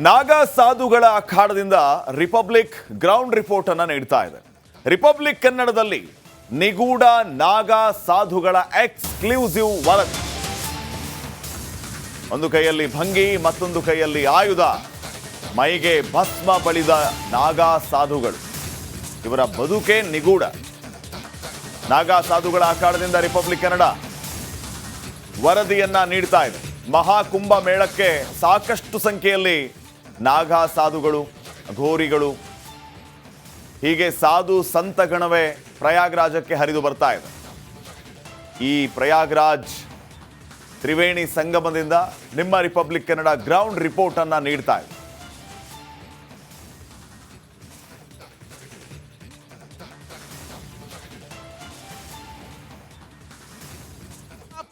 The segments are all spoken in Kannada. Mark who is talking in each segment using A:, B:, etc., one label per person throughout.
A: ನಾಗಾ ಸಾಧುಗಳ ಅಖಾಡದಿಂದ ರಿಪಬ್ಲಿಕ್ ಗ್ರೌಂಡ್ ರಿಪೋರ್ಟ್ ಅನ್ನು ನೀಡ್ತಾ ಇದೆ. ರಿಪಬ್ಲಿಕ್ ಕನ್ನಡದಲ್ಲಿ ನಿಗೂಢ ನಾಗಾ ಸಾಧುಗಳ ಎಕ್ಸ್ಕ್ಲೂಸಿವ್ ವರದಿ. ಒಂದು ಕೈಯಲ್ಲಿ ಭಂಗಿ, ಮತ್ತೊಂದು ಕೈಯಲ್ಲಿ ಆಯುಧ, ಮೈಗೆ ಭಸ್ಮ ಬಳಿದ ನಾಗಾ ಸಾಧುಗಳು. ಇವರ ಬದುಕೆ ನಿಗೂಢ. ನಾಗಾ ಸಾಧುಗಳ ಅಖಾಡದಿಂದ ರಿಪಬ್ಲಿಕ್ ಕನ್ನಡ ವರದಿಯನ್ನ ನೀಡ್ತಾ ಇದೆ. ಮಹಾಕುಂಭ ಮೇಳಕ್ಕೆ ಸಾಕಷ್ಟು ಸಂಖ್ಯೆಯಲ್ಲಿ ನಾಗಾ ಸಾಧುಗಳು, ಘೋರಿಗಳು, ಹೀಗೆ ಸಾಧು ಸಂತಗಣವೇ ಪ್ರಯಾಗ್ರಾಜಕ್ಕೆ ಹರಿದು ಬರ್ತಾ ಇದೆ. ಈ ಪ್ರಯಾಗ್ರಾಜ್ ತ್ರಿವೇಣಿ ಸಂಗಮದಿಂದ ನಿಮ್ಮ ರಿಪಬ್ಲಿಕ್ ಕನ್ನಡ ಗ್ರೌಂಡ್ ರಿಪೋರ್ಟ್ ಅನ್ನ ನೀಡ್ತಾ ಇದೆ.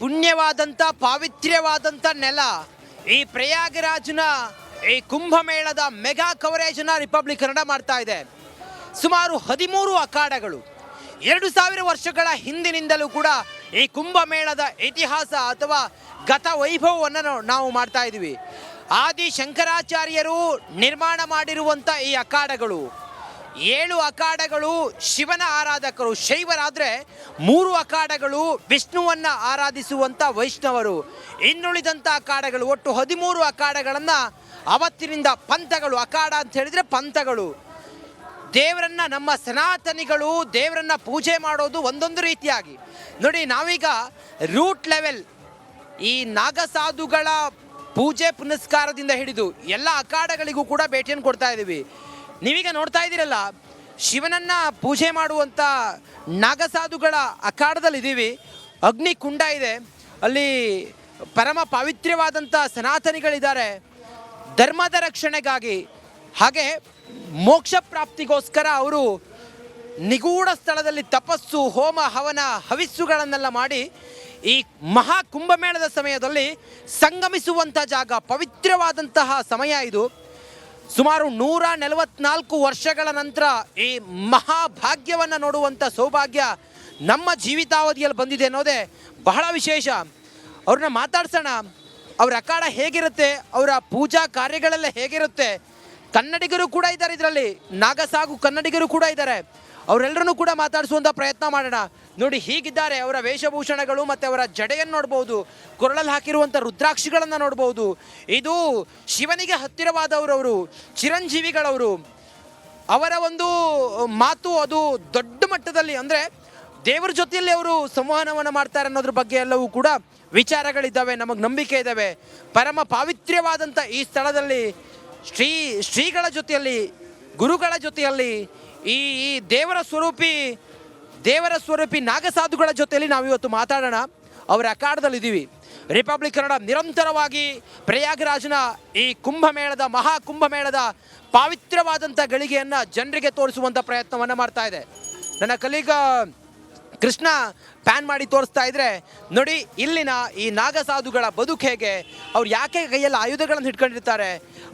B: ಪುಣ್ಯವಾದಂಥ ಪಾವಿತ್ರ್ಯವಾದಂಥ ನೆಲ ಈ ಪ್ರಯಾಗರಾಜ್ನ ಈ ಕುಂಭಮೇಳದ ಮೆಗಾ ಕವರೇಜನ್ನ ರಿಪಬ್ಲಿಕ್ ಕನ್ನಡ ಮಾಡ್ತಾ ಇದೆ. ಸುಮಾರು 13 ಅಖಾಡಗಳು 2000 ವರ್ಷಗಳ ಹಿಂದಿನಿಂದಲೂ ಕೂಡ ಈ ಕುಂಭಮೇಳದ ಇತಿಹಾಸ ಅಥವಾ ಗತ ವೈಭವವನ್ನು ನಾವು ಮಾಡ್ತಾ ಇದ್ದೀವಿ. ಆದಿ ಶಂಕರಾಚಾರ್ಯರು ನಿರ್ಮಾಣ ಮಾಡಿರುವಂಥ ಈ ಅಖಾಡಗಳು 7 ಅಖಾಡಗಳು ಶಿವನ ಆರಾಧಕರು ಶೈವರಾದರೆ, 3 ಅಖಾಡಗಳು ವಿಷ್ಣುವನ್ನ ಆರಾಧಿಸುವಂಥ ವೈಷ್ಣವರು. ಇನ್ನುಳಿದಂಥ ಅಖಾಡಗಳು ಒಟ್ಟು 13 ಅಖಾಡಗಳನ್ನು ಅವತ್ತಿನಿಂದ ಪಂಥಗಳು, ಅಖಾಡ ಅಂತ ಹೇಳಿದರೆ ಪಂಥಗಳು, ದೇವರನ್ನ ನಮ್ಮ ಸನಾತನಿಗಳು ದೇವರನ್ನ ಪೂಜೆ ಮಾಡೋದು ಒಂದೊಂದು ರೀತಿಯಾಗಿ. ನೋಡಿ, ನಾವೀಗ ರೂಟ್ ಲೆವೆಲ್ ಈ ನಾಗಸಾಧುಗಳ ಪೂಜೆ ಪುನಸ್ಕಾರದಿಂದ ಹಿಡಿದು ಎಲ್ಲ ಅಖಾಡಗಳಿಗೂ ಕೂಡ ಭೇಟಿಯನ್ನು ಕೊಡ್ತಾ ಇದ್ದೀವಿ. ನೀವೀಗ ನೋಡ್ತಾ ಇದ್ದೀರಲ್ಲ, ಶಿವನನ್ನ ಪೂಜೆ ಮಾಡುವಂಥ ನಾಗಸಾಧುಗಳ ಅಖಾಡದಲ್ಲಿದ್ದೀವಿ. ಅಗ್ನಿ ಕುಂಡ ಇದೆ, ಅಲ್ಲಿ ಪರಮ ಪವಿತ್ರವಾದಂಥ ಸನಾತನಿಗಳಿದ್ದಾರೆ ಧರ್ಮದ ರಕ್ಷಣೆಗಾಗಿ. ಹಾಗೆ ಮೋಕ್ಷ ಪ್ರಾಪ್ತಿಗೋಸ್ಕರ ಅವರು ನಿಗೂಢ ಸ್ಥಳದಲ್ಲಿ ತಪಸ್ಸು, ಹೋಮ, ಹವನ, ಹವಿಸ್ಸುಗಳನ್ನೆಲ್ಲ ಮಾಡಿ ಈ ಮಹಾ ಕುಂಭಮೇಳದ ಸಮಯದಲ್ಲಿ ಸಂಗಮಿಸುವಂಥ ಜಾಗ, ಪವಿತ್ರವಾದಂತಹ ಸಮಯ ಇದು. ಸುಮಾರು 144 ವರ್ಷಗಳ ನಂತರ ಈ ಮಹಾಭಾಗ್ಯವನ್ನು ನೋಡುವಂಥ ಸೌಭಾಗ್ಯ ನಮ್ಮ ಜೀವಿತಾವಧಿಯಲ್ಲಿ ಬಂದಿದೆ ಅನ್ನೋದೇ ಬಹಳ ವಿಶೇಷ. ಅವ್ರನ್ನ ಮಾತಾಡ್ಸೋಣ. ಅವ್ರ ಅಖಾಡ ಹೇಗಿರುತ್ತೆ, ಅವರ ಪೂಜಾ ಕಾರ್ಯಗಳೆಲ್ಲ ಹೇಗಿರುತ್ತೆ. ಕನ್ನಡಿಗರು ಕೂಡ ಇದ್ದಾರೆ ಇದರಲ್ಲಿ, ನಾಗಸಾಧು ಕನ್ನಡಿಗರು ಕೂಡ ಇದ್ದಾರೆ. ಅವರೆಲ್ಲರನ್ನೂ ಕೂಡ ಮಾತಾಡಿಸುವಂಥ ಪ್ರಯತ್ನ ಮಾಡೋಣ. ನೋಡಿ, ಹೀಗಿದ್ದಾರೆ ಅವರ ವೇಷಭೂಷಣಗಳು ಮತ್ತು ಅವರ ಜಡೆಯನ್ನು ನೋಡ್ಬೋದು, ಕೊರಳಲ್ಲಿ ಹಾಕಿರುವಂಥ ರುದ್ರಾಕ್ಷಿಗಳನ್ನು ನೋಡ್ಬೋದು. ಇದು ಶಿವನಿಗೆ ಹತ್ತಿರವಾದವರವರು, ಚಿರಂಜೀವಿಗಳವರು. ಅವರ ಒಂದು ಮಾತು ಅದು ದೊಡ್ಡ ಮಟ್ಟದಲ್ಲಿ, ಅಂದರೆ ದೇವರ ಜೊತೆಯಲ್ಲಿ ಅವರು ಸಂವಹನವನ್ನು ಮಾಡ್ತಾರೆ ಅನ್ನೋದ್ರ ಬಗ್ಗೆ ಎಲ್ಲವೂ ಕೂಡ ವಿಚಾರಗಳಿದ್ದಾವೆ, ನಮಗೆ ನಂಬಿಕೆ ಇದ್ದಾವೆ. ಪರಮ ಪಾವಿತ್ರ್ಯವಾದಂಥ ಈ ಸ್ಥಳದಲ್ಲಿ ಶ್ರೀಗಳ ಜೊತೆಯಲ್ಲಿ, ಗುರುಗಳ ಜೊತೆಯಲ್ಲಿ, ಈ ದೇವರ ಸ್ವರೂಪಿ ನಾಗಸಾಧುಗಳ ಜೊತೆಯಲ್ಲಿ ನಾವಿವತ್ತು ಮಾತಾಡೋಣ. ಅವರ ಅಖಾಡದಲ್ಲಿದ್ದೀವಿ. ರಿಪಬ್ಲಿಕ್ ಕನ್ನಡ ನಿರಂತರವಾಗಿ ಪ್ರಯಾಗರಾಜ್ನ ಈ ಕುಂಭಮೇಳದ ಮಹಾಕುಂಭಮೇಳದ ಪಾವಿತ್ರವಾದಂಥ ಗಳಿಗೆಯನ್ನು ಜನರಿಗೆ ತೋರಿಸುವಂಥ ಪ್ರಯತ್ನವನ್ನು ಮಾಡ್ತಾ ಇದೆ. ನನ್ನ ಕಲೀಗ ಕೃಷ್ಣ ಪ್ಯಾನ್ ಮಾಡಿ ತೋರಿಸ್ತಾ ಇದ್ರೆ ನೋಡಿ, ಇಲ್ಲಿನ ಈ ನಾಗಸಾಧುಗಳ ಬದುಕು ಹೇಗೆ, ಅವ್ರು ಯಾಕೆ ಕೈಯಲ್ಲಿ ಆಯುಧಗಳನ್ನು ಹಿಡ್ಕೊಂಡಿರ್ತಾರೆ,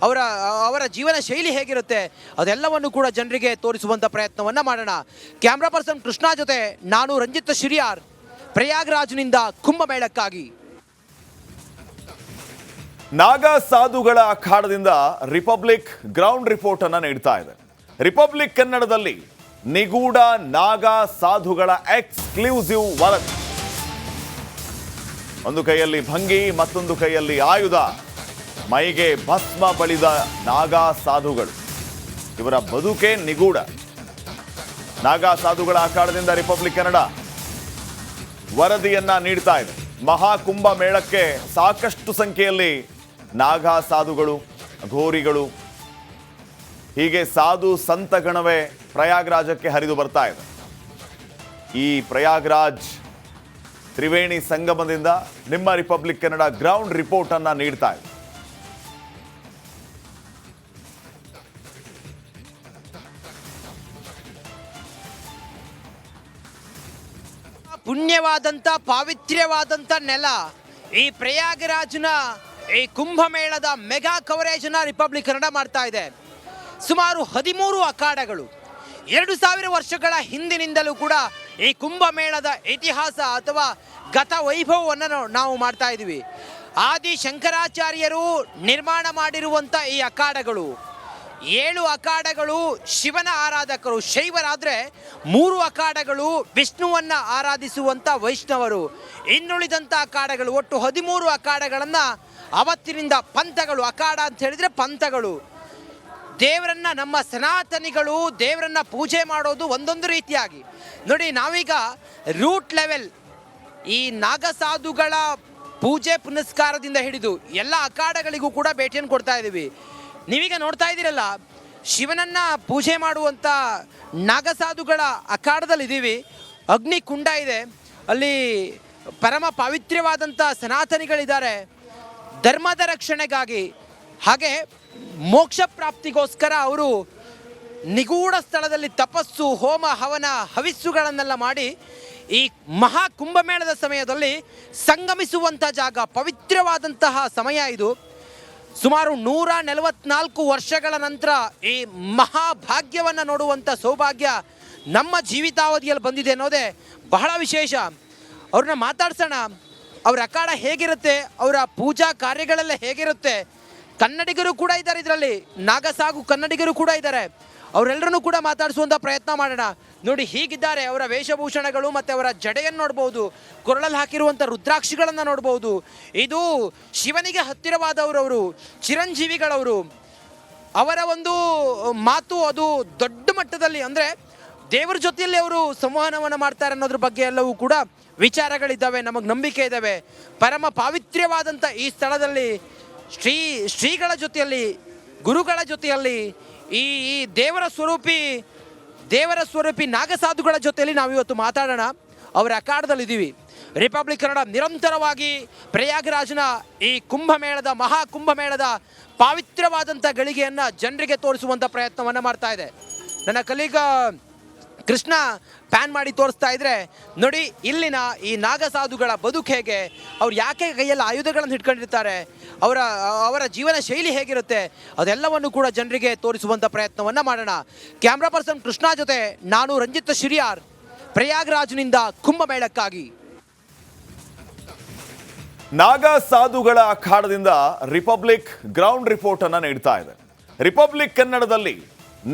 B: ಅವರ ಜೀವನ ಶೈಲಿ ಹೇಗಿರುತ್ತೆ, ಅದೆಲ್ಲವನ್ನು ಕೂಡ ಜನರಿಗೆ ತೋರಿಸುವಂಥ ಪ್ರಯತ್ನವನ್ನು ಮಾಡೋಣ. ಕ್ಯಾಮ್ರಾ ಪರ್ಸನ್ ಕೃಷ್ಣ ಜೊತೆ ನಾನು ರಂಜಿತ್ ಶಿರಿಯಾರ್, ಪ್ರಯಾಗರಾಜ್ನಿಂದ ಕುಂಭಮೇಳಕ್ಕಾಗಿ.
A: ನಾಗಾ ಸಾಧುಗಳ ಅಖಾಡದಿಂದ ರಿಪಬ್ಲಿಕ್ ಗ್ರೌಂಡ್ ರಿಪೋರ್ಟ್ ಅನ್ನು ನೀಡ್ತಾ ಇದೆ. ರಿಪಬ್ಲಿಕ್ ಕನ್ನಡದಲ್ಲಿ ನಿಗೂಢ ನಾಗಾ ಸಾಧುಗಳ ಎಕ್ಸ್ಕ್ಲೂಸಿವ್ ವರದಿ. ಒಂದು ಕೈಯಲ್ಲಿ ಭಂಗಿ, ಮತ್ತೊಂದು ಕೈಯಲ್ಲಿ ಆಯುಧ, ಮೈಗೆ ಭಸ್ಮ ಬಳಿದ ನಾಗಾ ಸಾಧುಗಳು. ಇವರ ಬದುಕೆ ನಿಗೂಢ. ನಾಗಾ ಸಾಧುಗಳ ಅಖಾಡದಿಂದ ರಿಪಬ್ಲಿಕ್ ಕನ್ನಡ ವರದಿಯನ್ನ ನೀಡ್ತಾ ಇದೆ. ಮಹಾಕುಂಭ ಮೇಳಕ್ಕೆ ಸಾಕಷ್ಟು ಸಂಖ್ಯೆಯಲ್ಲಿ ನಾಗಾ ಸಾಧುಗಳು, ಘೋರಿಗಳು, ಹೀಗೆ ಸಾಧು ಸಂತಗಣವೇ ಪ್ರಯಾಗ್ರಾಜಕ್ಕೆ ಹರಿದು ಬರ್ತಾ ಇದೆ. ಈ ಪ್ರಯಾಗ್ರಾಜ್ ತ್ರಿವೇಣಿ ಸಂಗಮದಿಂದ ನಿಮ್ಮ ರಿಪಬ್ಲಿಕ್ ಕನ್ನಡ ಗ್ರೌಂಡ್ ರಿಪೋರ್ಟ್ ಅನ್ನ ನೀಡ್ತಾ ಇದೆ.
B: ಪುಣ್ಯವಾದಂಥ ಪಾವಿತ್ರ್ಯವಾದಂಥ ನೆಲ ಈ ಪ್ರಯಾಗರಾಜ್ನ ಈ ಕುಂಭಮೇಳದ ಮೆಗಾ ಕವರೇಜನ್ನ ರಿಪಬ್ಲಿಕ್ ಕನ್ನಡ ಮಾಡ್ತಾ ಇದೆ. ಸುಮಾರು 13 ಅಖಾಡಗಳು 2000 ವರ್ಷಗಳ ಹಿಂದಿನಿಂದಲೂ ಕೂಡ ಈ ಕುಂಭಮೇಳದ ಇತಿಹಾಸ ಅಥವಾ ಗತ ವೈಭವವನ್ನು ನಾವು ಮಾಡ್ತಾ ಇದ್ದೀವಿ. ಆದಿ ಶಂಕರಾಚಾರ್ಯರು ನಿರ್ಮಾಣ ಮಾಡಿರುವಂಥ ಈ ಅಖಾಡಗಳು 7 ಅಖಾಡಗಳು ಶಿವನ ಆರಾಧಕರು ಶೈವರಾದರೆ 3 ಅಖಾಡಗಳು ವಿಷ್ಣುವನ್ನ ಆರಾಧಿಸುವಂಥ ವೈಷ್ಣವರು. ಇನ್ನುಳಿದಂಥ ಅಖಾಡಗಳು ಒಟ್ಟು 13 ಅಖಾಡಗಳನ್ನು ಅವತ್ತಿನಿಂದ ಪಂಥಗಳು, ಅಖಾಡ ಅಂತ ಹೇಳಿದರೆ ಪಂಥಗಳು. ದೇವರನ್ನ ನಮ್ಮ ಸನಾತನಿಗಳು ದೇವರನ್ನ ಪೂಜೆ ಮಾಡೋದು ಒಂದೊಂದು ರೀತಿಯಾಗಿ. ನೋಡಿ, ನಾವೀಗ ರೂಟ್ ಲೆವೆಲ್ ಈ ನಾಗಸಾಧುಗಳ ಪೂಜೆ ಪುನಸ್ಕಾರದಿಂದ ಹಿಡಿದು ಎಲ್ಲ ಅಖಾಡಗಳಿಗೂ ಕೂಡ ಭೇಟಿಯನ್ನು ಕೊಡ್ತಾ ಇದ್ದೀವಿ. ನೀವೀಗ ನೋಡ್ತಾ ಇದ್ದೀರಲ್ಲ, ಶಿವನನ್ನ ಪೂಜೆ ಮಾಡುವಂಥ ನಾಗಸಾಧುಗಳ ಅಖಾಡದಲ್ಲಿದ್ದೀವಿ. ಅಗ್ನಿ ಕುಂಡ ಇದೆ, ಅಲ್ಲಿ ಪರಮ ಪವಿತ್ರವಾದಂಥ ಸನಾತನಿಗಳಿದ್ದಾರೆ ಧರ್ಮದ ರಕ್ಷಣೆಗಾಗಿ. ಹಾಗೆ ಮೋಕ್ಷ ಪ್ರಾಪ್ತಿಗೋಸ್ಕರ ಅವರು ನಿಗೂಢ ಸ್ಥಳದಲ್ಲಿ ತಪಸ್ಸು, ಹೋಮ, ಹವನ, ಹವಿಸ್ಸುಗಳನ್ನೆಲ್ಲ ಮಾಡಿ ಈ ಮಹಾ ಕುಂಭಮೇಳದ ಸಮಯದಲ್ಲಿ ಸಂಗಮಿಸುವಂಥ ಜಾಗ, ಪವಿತ್ರವಾದಂತಹ ಸಮಯ ಇದು. ಸುಮಾರು 144 ವರ್ಷಗಳ ನಂತರ ಈ ಮಹಾಭಾಗ್ಯವನ್ನು ನೋಡುವಂಥ ಸೌಭಾಗ್ಯ ನಮ್ಮ ಜೀವಿತಾವಧಿಯಲ್ಲಿ ಬಂದಿದೆ ಅನ್ನೋದೇ ಬಹಳ ವಿಶೇಷ. ಅವ್ರನ್ನ ಮಾತಾಡ್ಸೋಣ. ಅವ್ರ ಅಖಾಡ ಹೇಗಿರುತ್ತೆ, ಅವರ ಪೂಜಾ ಕಾರ್ಯಗಳೆಲ್ಲ ಹೇಗಿರುತ್ತೆ. ಕನ್ನಡಿಗರು ಕೂಡ ಇದ್ದಾರೆ ಇದರಲ್ಲಿ, ನಾಗಸಾಧು ಕನ್ನಡಿಗರು ಕೂಡ ಇದ್ದಾರೆ. ಅವರೆಲ್ಲರನ್ನೂ ಕೂಡ ಮಾತಾಡಿಸುವಂಥ ಪ್ರಯತ್ನ ಮಾಡೋಣ. ನೋಡಿ, ಹೀಗಿದ್ದಾರೆ ಅವರ ವೇಷಭೂಷಣಗಳು ಮತ್ತು ಅವರ ಜಡೆಯನ್ನು ನೋಡ್ಬೋದು, ಕೊರಳಲ್ಲಿ ಹಾಕಿರುವಂಥ ರುದ್ರಾಕ್ಷಿಗಳನ್ನು ನೋಡ್ಬೋದು. ಇದು ಶಿವನಿಗೆ ಹತ್ತಿರವಾದವರವರು, ಚಿರಂಜೀವಿಗಳವರು. ಅವರ ಒಂದು ಮಾತು ಅದು ದೊಡ್ಡ ಮಟ್ಟದಲ್ಲಿ, ಅಂದರೆ ದೇವರ ಜೊತೆಯಲ್ಲಿ ಅವರು ಸಂವಹನವನ್ನು ಮಾಡ್ತಾರೆ ಅನ್ನೋದ್ರ ಬಗ್ಗೆ ಎಲ್ಲವೂ ಕೂಡ ವಿಚಾರಗಳಿದ್ದಾವೆ, ನಮಗೆ ನಂಬಿಕೆ ಇದ್ದಾವೆ. ಪರಮ ಪಾವಿತ್ರ್ಯವಾದಂಥ ಈ ಸ್ಥಳದಲ್ಲಿ ಶ್ರೀಗಳ ಜೊತೆಯಲ್ಲಿ, ಗುರುಗಳ ಜೊತೆಯಲ್ಲಿ, ಈ ದೇವರ ಸ್ವರೂಪಿ ನಾಗಸಾಧುಗಳ ಜೊತೆಯಲ್ಲಿ ನಾವಿವತ್ತು ಮಾತಾಡೋಣ. ಅವರ ಅಖಾಡದಲ್ಲಿದ್ದೀವಿ. ರಿಪಬ್ಲಿಕ್ ಕನ್ನಡ ನಿರಂತರವಾಗಿ ಪ್ರಯಾಗರಾಜ್ನ ಈ ಕುಂಭಮೇಳದ, ಮಹಾ ಕುಂಭಮೇಳದ ಪಾವಿತ್ರವಾದಂಥ ಗಳಿಗೆಯನ್ನು ಜನರಿಗೆ ತೋರಿಸುವಂಥ ಪ್ರಯತ್ನವನ್ನು ಮಾಡ್ತಾ ಇದೆ. ನನ್ನ ಕಲೀಗ ಕೃಷ್ಣ ಪ್ಯಾನ್ ಮಾಡಿ ತೋರಿಸ್ತಾ ಇದ್ರೆ ನೋಡಿ, ಇಲ್ಲಿನ ಈ ನಾಗಸಾಧುಗಳ ಬದುಕು ಹೇಗೆ, ಅವ್ರು ಯಾಕೆ ಕೈಯಲ್ಲಿ ಆಯುಧಗಳನ್ನು ಹಿಡ್ಕೊಂಡಿರ್ತಾರೆ, ಅವರ ಜೀವನ ಶೈಲಿ ಹೇಗಿರುತ್ತೆ, ಅದೆಲ್ಲವನ್ನು ಕೂಡ ಜನರಿಗೆ ತೋರಿಸುವಂಥ ಪ್ರಯತ್ನವನ್ನು ಮಾಡೋಣ. ಕ್ಯಾಮ್ರಾ ಪರ್ಸನ್ ಕೃಷ್ಣ ಜೊತೆ ನಾನು ರಂಜಿತ್ ಶಿರಿಯಾರ್, ಪ್ರಯಾಗರಾಜ್ನಿಂದ ಕುಂಭಮೇಳಕ್ಕಾಗಿ.
A: ನಾಗಸಾಧುಗಳ ಅಖಾಡದಿಂದ ರಿಪಬ್ಲಿಕ್ ಗ್ರೌಂಡ್ ರಿಪೋರ್ಟ್ ಅನ್ನ ನೀಡ್ತಾ ಇದೆ. ರಿಪಬ್ಲಿಕ್ ಕನ್ನಡದಲ್ಲಿ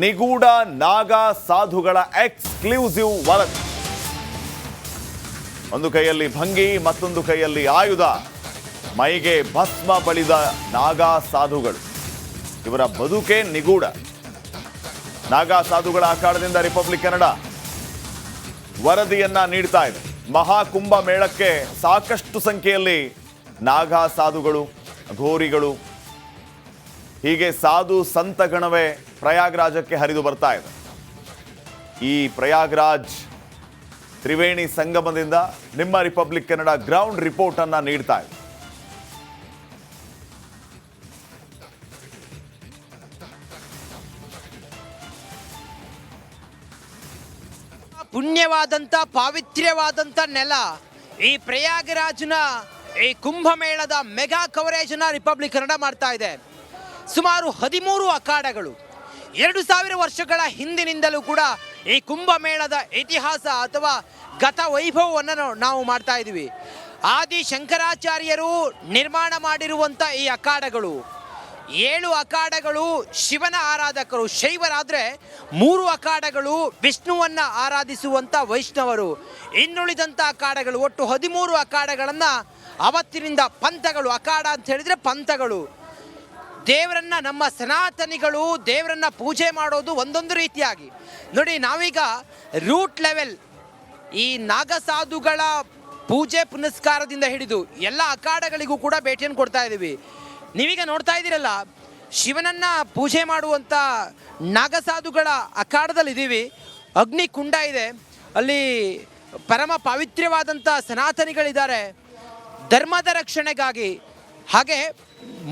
A: ನಿಗೂಢ ನಾಗ ಸಾಧುಗಳ ಎಕ್ಸ್ಕ್ಲೂಸಿವ್ ವರದಿ. ಒಂದು ಕೈಯಲ್ಲಿ ಭಂಗಿ, ಮತ್ತೊಂದು ಕೈಯಲ್ಲಿ ಆಯುಧ, ಮೈಗೆ ಭಸ್ಮ ಬಳಿದ ನಾಗಾ ಸಾಧುಗಳು. ಇವರ ಬದುಕೆ ನಿಗೂಢ. ನಾಗಾ ಸಾಧುಗಳ ಅಖಾಡದಿಂದ ರಿಪಬ್ಲಿಕ್ ಕನ್ನಡ ವರದಿಯನ್ನ ನೀಡ್ತಾ ಇದೆ. ಮಹಾಕುಂಭ ಮೇಳಕ್ಕೆ ಸಾಕಷ್ಟು ಸಂಖ್ಯೆಯಲ್ಲಿ ನಾಗಾ ಸಾಧುಗಳು, ಘೋರಿಗಳು, ಹೀಗೆ ಸಾಧು ಸಂತಗಣವೇ ಪ್ರಯಾಗರಾಜಕ್ಕೆ ಹರಿದು ಬರ್ತಾ ಇದೆ. ಈ ಪ್ರಯಾಗರಾಜ್ ತ್ರಿವೇಣಿ ಸಂಗಮದಿಂದ ನಿಮ್ಮ ರಿಪಬ್ಲಿಕ್ ಕನ್ನಡ ಗ್ರೌಂಡ್ ರಿಪೋರ್ಟ್ ಅನ್ನ ನೀಡ್ತಾ ಇದೆ.
B: ಪುಣ್ಯವಾದಂಥ ಪಾವಿತ್ರ್ಯವಾದಂಥ ನೆಲ ಈ ಪ್ರಯಾಗರಾಜ್ನ ಈ ಕುಂಭಮೇಳದ ಮೆಗಾ ಕವರೇಜನ್ನ ರಿಪಬ್ಲಿಕ್ ಕನ್ನಡ ಮಾಡ್ತಾ ಇದೆ. ಸುಮಾರು 13 ಅಖಾಡಗಳು 2000 ವರ್ಷಗಳ ಹಿಂದಿನಿಂದಲೂ ಕೂಡ ಈ ಕುಂಭಮೇಳದ ಇತಿಹಾಸ ಅಥವಾ ಗತ ವೈಭವವನ್ನು ನಾವು ಮಾಡ್ತಾ ಇದ್ದೀವಿ. ಆದಿ ಶಂಕರಾಚಾರ್ಯರು ನಿರ್ಮಾಣ ಮಾಡಿರುವಂಥ ಈ ಅಖಾಡಗಳು 7 ಅಖಾಡಗಳು ಶಿವನ ಆರಾಧಕರು ಶೈವರಾದರೆ 3 ಅಖಾಡಗಳು ವಿಷ್ಣುವನ್ನ ಆರಾಧಿಸುವಂಥ ವೈಷ್ಣವರು. ಇನ್ನುಳಿದಂಥ ಅಖಾಡಗಳು ಒಟ್ಟು 13 ಅಖಾಡಗಳನ್ನು ಅವತ್ತಿನಿಂದ ಪಂಥಗಳು, ಅಖಾಡ ಅಂತ ಹೇಳಿದರೆ ಪಂಥಗಳು. ದೇವರನ್ನ ನಮ್ಮ ಸನಾತನಿಗಳು ದೇವರನ್ನ ಪೂಜೆ ಮಾಡೋದು ಒಂದೊಂದು ರೀತಿಯಾಗಿ. ನೋಡಿ, ನಾವೀಗ ರೂಟ್ ಲೆವೆಲ್ ಈ ನಾಗಸಾಧುಗಳ ಪೂಜೆ ಪುನಸ್ಕಾರದಿಂದ ಹಿಡಿದು ಎಲ್ಲ ಅಖಾಡಗಳಿಗೂ ಕೂಡ ಭೇಟಿಯನ್ನು ಕೊಡ್ತಾ ಇದ್ದೀವಿ. ನೀವೀಗ ನೋಡ್ತಾ ಇದ್ದೀರಲ್ಲ, ಶಿವನನ್ನ ಪೂಜೆ ಮಾಡುವಂಥ ನಾಗಸಾಧುಗಳ ಅಖಾಡದಲ್ಲಿದ್ದೀವಿ. ಅಗ್ನಿ ಕುಂಡ ಇದೆ, ಅಲ್ಲಿ ಪರಮ ಪವಿತ್ರವಾದಂಥ ಸನಾತನಿಗಳಿದ್ದಾರೆ ಧರ್ಮದ ರಕ್ಷಣೆಗಾಗಿ. ಹಾಗೆ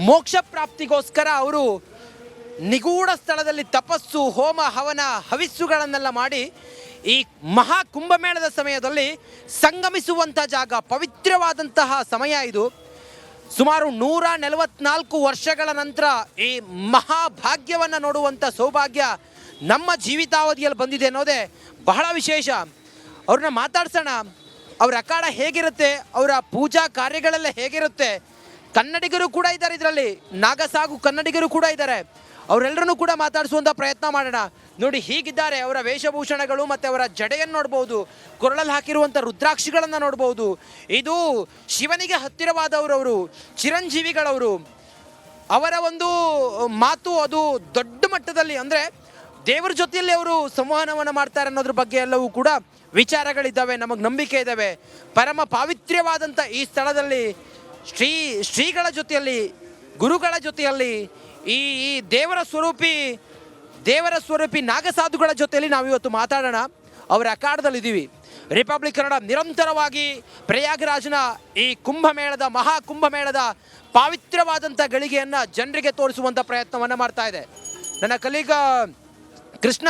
B: ಮೋಕ್ಷ ಪ್ರಾಪ್ತಿಗೋಸ್ಕರ ಅವರು ನಿಗೂಢ ಸ್ಥಳದಲ್ಲಿ ತಪಸ್ಸು, ಹೋಮ, ಹವನ, ಹವಿಸ್ಸುಗಳನ್ನೆಲ್ಲ ಮಾಡಿ ಈ ಮಹಾ ಕುಂಭಮೇಳದ ಸಮಯದಲ್ಲಿ ಸಂಗಮಿಸುವಂಥ ಜಾಗ, ಪವಿತ್ರವಾದಂತಹ ಸಮಯ ಇದು. ಸುಮಾರು 144 ವರ್ಷಗಳ ನಂತರ ಈ ಮಹಾಭಾಗ್ಯವನ್ನು ನೋಡುವಂಥ ಸೌಭಾಗ್ಯ ನಮ್ಮ ಜೀವಿತಾವಧಿಯಲ್ಲಿ ಬಂದಿದೆ ಅನ್ನೋದೇ ಬಹಳ ವಿಶೇಷ. ಅವ್ರನ್ನ ಮಾತಾಡ್ಸೋಣ. ಅವ್ರ ಅಖಾಡ ಹೇಗಿರುತ್ತೆ, ಅವರ ಪೂಜಾ ಕಾರ್ಯಗಳೆಲ್ಲ ಹೇಗಿರುತ್ತೆ. ಕನ್ನಡಿಗರು ಕೂಡ ಇದ್ದಾರೆ ಇದರಲ್ಲಿ, ನಾಗಸಾಧು ಕನ್ನಡಿಗರು ಕೂಡ ಇದ್ದಾರೆ. ಅವರೆಲ್ಲರನ್ನೂ ಕೂಡ ಮಾತಾಡಿಸುವಂಥ ಪ್ರಯತ್ನ ಮಾಡೋಣ. ನೋಡಿ ಹೀಗಿದ್ದಾರೆ ಅವರ ವೇಷಭೂಷಣಗಳು ಮತ್ತು ಅವರ ಜಡೆಯನ್ನು ನೋಡ್ಬೋದು, ಕೊರಳಲ್ಲಿ ಹಾಕಿರುವಂಥ ರುದ್ರಾಕ್ಷಿಗಳನ್ನು ನೋಡ್ಬೋದು. ಇದು ಶಿವನಿಗೆ ಹತ್ತಿರವಾದವರವರು, ಚಿರಂಜೀವಿಗಳವರು. ಅವರ ಒಂದು ಮಾತು ಅದು ದೊಡ್ಡ ಮಟ್ಟದಲ್ಲಿ, ಅಂದರೆ ದೇವರ ಜೊತೆಯಲ್ಲಿ ಅವರು ಸಂವಹನವನ್ನು ಮಾಡ್ತಾರೆ ಅನ್ನೋದ್ರ ಬಗ್ಗೆ ಎಲ್ಲವೂ ಕೂಡ ವಿಚಾರಗಳಿದ್ದಾವೆ, ನಮಗೆ ನಂಬಿಕೆ ಇದ್ದಾವೆ. ಪರಮ ಪಾವಿತ್ರ್ಯವಾದಂಥ ಈ ಸ್ಥಳದಲ್ಲಿ ಶ್ರೀಗಳ ಜೊತೆಯಲ್ಲಿ, ಗುರುಗಳ ಜೊತೆಯಲ್ಲಿ, ಈ ದೇವರ ಸ್ವರೂಪಿ ನಾಗಸಾಧುಗಳ ಜೊತೆಯಲ್ಲಿ ನಾವಿವತ್ತು ಮಾತಾಡೋಣ. ಅವರ ಅಖಾಡದಲ್ಲಿದ್ದೀವಿ. ರಿಪಬ್ಲಿಕ್ ಕನ್ನಡ ನಿರಂತರವಾಗಿ ಪ್ರಯಾಗರಾಜ್ನ ಈ ಕುಂಭಮೇಳದ ಮಹಾಕುಂಭಮೇಳದ ಪಾವಿತ್ರ್ಯವಾದಂಥ ಗಳಿಗೆಯನ್ನು ಜನರಿಗೆ ತೋರಿಸುವಂಥ ಪ್ರಯತ್ನವನ್ನು ಮಾಡ್ತಾ ಇದೆ. ನನ್ನ ಕಲೀಗ ಕೃಷ್ಣ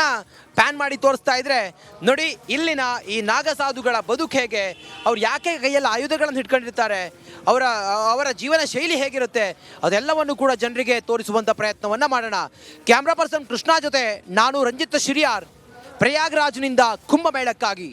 B: ಪ್ಯಾನ್ ಮಾಡಿ ತೋರಿಸ್ತಾ ಇದ್ರೆ ನೋಡಿ, ಇಲ್ಲಿನ ಈ ನಾಗಸಾಧುಗಳ ಬದುಕು ಹೇಗೆ, ಅವ್ರು ಯಾಕೆ ಕೈಯಲ್ಲಿ ಆಯುಧಗಳನ್ನು ಹಿಡ್ಕೊಂಡಿರ್ತಾರೆ, ಅವರ ಜೀವನ ಶೈಲಿ ಹೇಗಿರುತ್ತೆ, ಅದೆಲ್ಲವನ್ನು ಕೂಡ ಜನರಿಗೆ ತೋರಿಸುವಂಥ ಪ್ರಯತ್ನವನ್ನು ಮಾಡೋಣ. ಕ್ಯಾಮ್ರಾ ಪರ್ಸನ್ ಕೃಷ್ಣ ಜೊತೆ ನಾನು ರಂಜಿತ್ ಶಿರಿಯಾರ್, ಪ್ರಯಾಗ್ರಾಜ್ನಿಂದ ಕುಂಭಮೇಳಕ್ಕಾಗಿ.